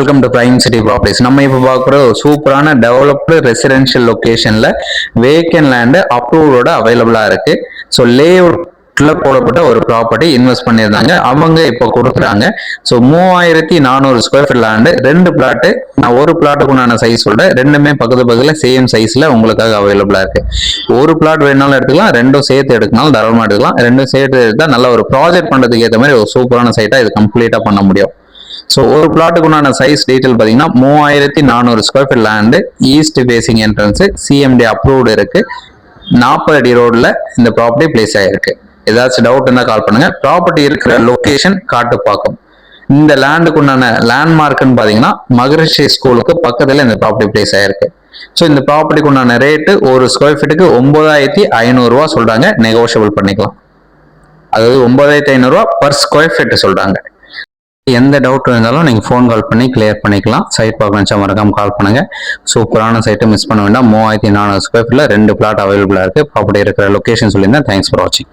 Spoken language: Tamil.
Welcome to prime city properties. நம்ம இப்போ பார்க்குற ஒரு சூப்பரான டெவலப்டு ரெசிடென்ஷியல் லொகேஷன்ல வேக்கன் லேண்டு அப்ரூவலோட அவைலபிளா இருக்கு. ஸோ லேஅவுட்ல போடப்பட்ட ஒரு ப்ராப்பர்ட்டி இன்வெஸ்ட் பண்ணியிருந்தாங்க, அவங்க இப்போ கொடுக்குறாங்க. So 3400 square feet land, 2 plot. நான் ஒரு பிளாட்டுக்குண்டான சைஸ் சொல்றேன், ரெண்டுமே பக்கத்து பக்கத்துல சேம் சைஸ்ல உங்களுக்காக அவைலபிளா இருக்கு. ஒரு பிளாட் வேணாலும் எடுத்துக்கலாம், ரெண்டும் சேர்த்து எடுக்கனாலும் தாராளமா எடுக்கலாம். ரெண்டும் சேர்த்து எடுத்தா நல்ல ஒரு ப்ராஜெக்ட் பண்றதுக்கு ஏற்ற மாதிரி ஒரு சூப்பரான சைட்டா இது கம்ப்ளீட்டா பண்ண முடியும். ஸோ ஒரு பிளாட்டுக்குண்டான சைஸ் டீட்டெயில் பார்த்தீங்கன்னா 3400 square feet land, east facing entrance, CMD approved இருக்கு. 40 அடி ரோட்ல இந்த ப்ராப்பர்ட்டி பிளேஸ் ஆயிருக்கு. ஏதாச்சும் டவுட் இருந்தால் கால் பண்ணுங்க. ப்ராப்பர்ட்டி இருக்கிற லொகேஷன் காட்டுப்பாக்கம். இந்த லேண்டுக்குண்டான லேண்ட்மார்க்னு பார்த்தீங்கன்னா மகரிஷி ஸ்கூலுக்கு பக்கத்தில் இந்த ப்ராப்பர்ட்டி பிளேஸ் ஆயிருக்கு. ஸோ இந்த ப்ராப்பர்ட்டிக்கு உண்டான ரேட்டு ஒரு ஸ்கொயர் ஃபீட்டுக்கு 9500 சொல்றாங்க, நெகோஷியபிள் பண்ணிக்கலாம். அதாவது 9500 பர் ஸ்கொயர் ஃபீட் சொல்றாங்க. எந்த டவுட் இருந்தாலும் நீங்கள் ஃபோன் கால் பண்ணி கிளியர் பண்ணிக்கலாம். சைட் பார்க்க நினச்சா மறக்காம கால் பண்ணுங்க. சூப்பரான சைட்டை மிஸ் பண்ண வேண்டாம். 3400 ஸ்கொயர் ஃபீட்டில் 2 பிளாட் அவைலபிளாக இருக்குது. ப்ராப்பர்ட்டி இருக்கிற லொகேஷன் சொல்லியிருந்தேன். தேங்க்ஸ் ஃபார் வாட்சிங்.